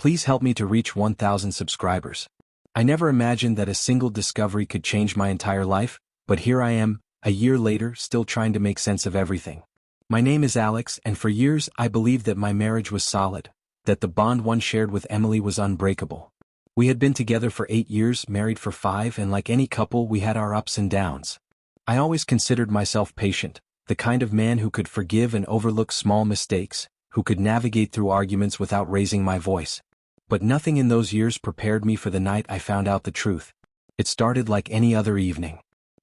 Please help me to reach 1,000 subscribers. I never imagined that a single discovery could change my entire life, but here I am, a year later, still trying to make sense of everything. My name is Alex, and for years I believed that my marriage was solid, that the bond one shared with Emily was unbreakable. We had been together for 8 years, married for 5, and like any couple we had our ups and downs. I always considered myself patient, the kind of man who could forgive and overlook small mistakes, who could navigate through arguments without raising my voice. But nothing in those years prepared me for the night I found out the truth. It started like any other evening.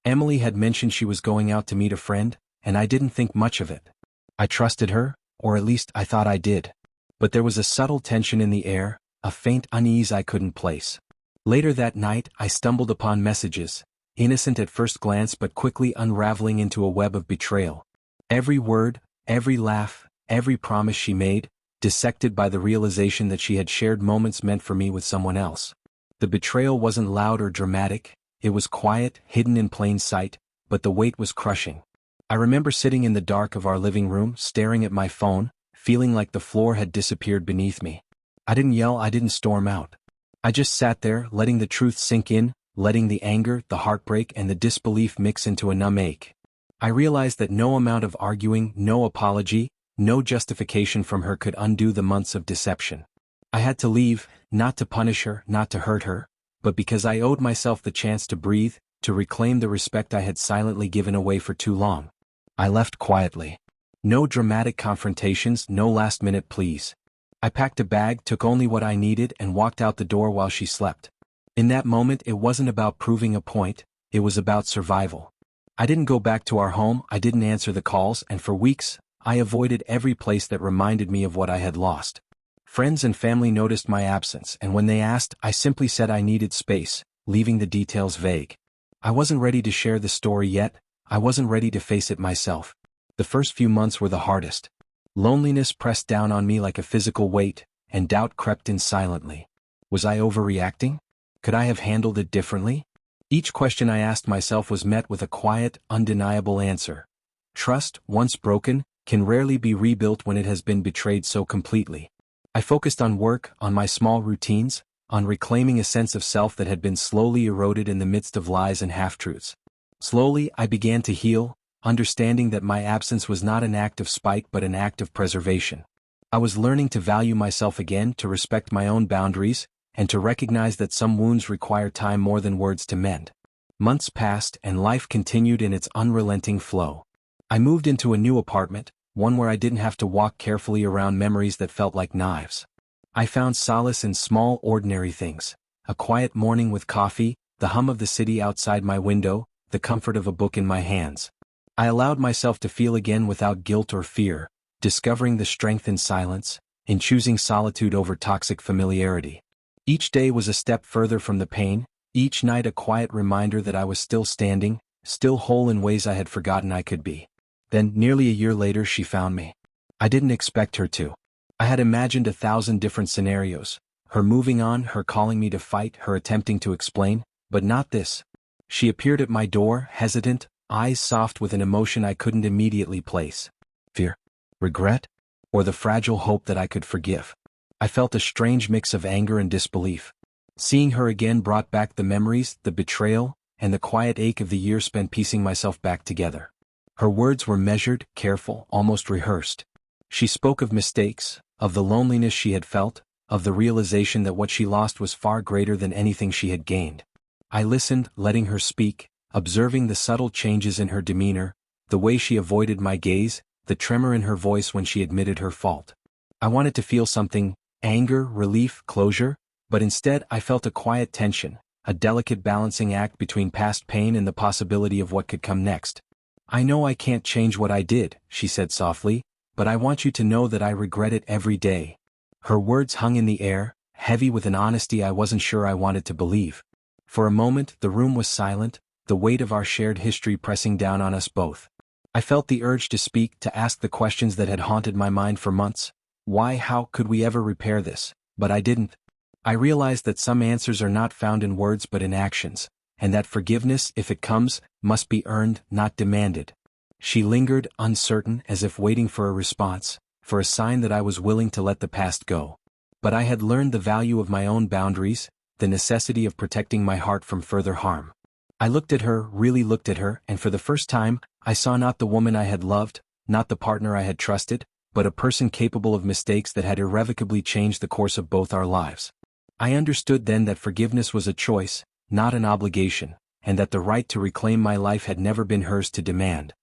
Emily had mentioned she was going out to meet a friend, and I didn't think much of it. I trusted her, or at least I thought I did. But there was a subtle tension in the air, a faint unease I couldn't place. Later that night I stumbled upon messages, innocent at first glance but quickly unraveling into a web of betrayal. Every word, every laugh, every promise she made, dissected by the realization that she had shared moments meant for me with someone else. The betrayal wasn't loud or dramatic, it was quiet, hidden in plain sight, but the weight was crushing. I remember sitting in the dark of our living room, staring at my phone, feeling like the floor had disappeared beneath me. I didn't yell, I didn't storm out. I just sat there, letting the truth sink in, letting the anger, the heartbreak, and the disbelief mix into a numb ache. I realized that no amount of arguing, no apology, no justification from her could undo the months of deception. I had to leave, not to punish her, not to hurt her, but because I owed myself the chance to breathe, to reclaim the respect I had silently given away for too long. I left quietly. No dramatic confrontations, no last-minute pleas. I packed a bag, took only what I needed, and walked out the door while she slept. In that moment it wasn't about proving a point, it was about survival. I didn't go back to our home, I didn't answer the calls, and for weeks, I avoided every place that reminded me of what I had lost. Friends and family noticed my absence, and when they asked, I simply said I needed space, leaving the details vague. I wasn't ready to share the story yet, I wasn't ready to face it myself. The first few months were the hardest. Loneliness pressed down on me like a physical weight, and doubt crept in silently. Was I overreacting? Could I have handled it differently? Each question I asked myself was met with a quiet, undeniable answer. Trust, once broken, can rarely be rebuilt when it has been betrayed so completely. I focused on work, on my small routines, on reclaiming a sense of self that had been slowly eroded in the midst of lies and half-truths. Slowly, I began to heal, understanding that my absence was not an act of spite but an act of preservation. I was learning to value myself again, to respect my own boundaries, and to recognize that some wounds require time more than words to mend. Months passed and life continued in its unrelenting flow. I moved into a new apartment, one where I didn't have to walk carefully around memories that felt like knives. I found solace in small, ordinary things: a quiet morning with coffee, the hum of the city outside my window, the comfort of a book in my hands. I allowed myself to feel again without guilt or fear, discovering the strength in silence, in choosing solitude over toxic familiarity. Each day was a step further from the pain, each night a quiet reminder that I was still standing, still whole in ways I had forgotten I could be. Then, nearly a year later, she found me. I didn't expect her to. I had imagined 1,000 different scenarios, her moving on, her calling me to fight, her attempting to explain, but not this. She appeared at my door, hesitant, eyes soft with an emotion I couldn't immediately place. Fear? Regret? Or the fragile hope that I could forgive? I felt a strange mix of anger and disbelief. Seeing her again brought back the memories, the betrayal, and the quiet ache of the year spent piecing myself back together. Her words were measured, careful, almost rehearsed. She spoke of mistakes, of the loneliness she had felt, of the realization that what she lost was far greater than anything she had gained. I listened, letting her speak, observing the subtle changes in her demeanor, the way she avoided my gaze, the tremor in her voice when she admitted her fault. I wanted to feel something: anger, relief, closure, but instead I felt a quiet tension, a delicate balancing act between past pain and the possibility of what could come next. I know I can't change what I did, she said softly, but I want you to know that I regret it every day. Her words hung in the air, heavy with an honesty I wasn't sure I wanted to believe. For a moment, the room was silent, the weight of our shared history pressing down on us both. I felt the urge to speak, to ask the questions that had haunted my mind for months. Why, how could we ever repair this? But I didn't. I realized that some answers are not found in words but in actions, and that forgiveness, if it comes, must be earned, not demanded. She lingered, uncertain, as if waiting for a response, for a sign that I was willing to let the past go. But I had learned the value of my own boundaries, the necessity of protecting my heart from further harm. I looked at her, really looked at her, and for the first time, I saw not the woman I had loved, not the partner I had trusted, but a person capable of mistakes that had irrevocably changed the course of both our lives. I understood then that forgiveness was a choice, not an obligation, and that the right to reclaim my life had never been hers to demand.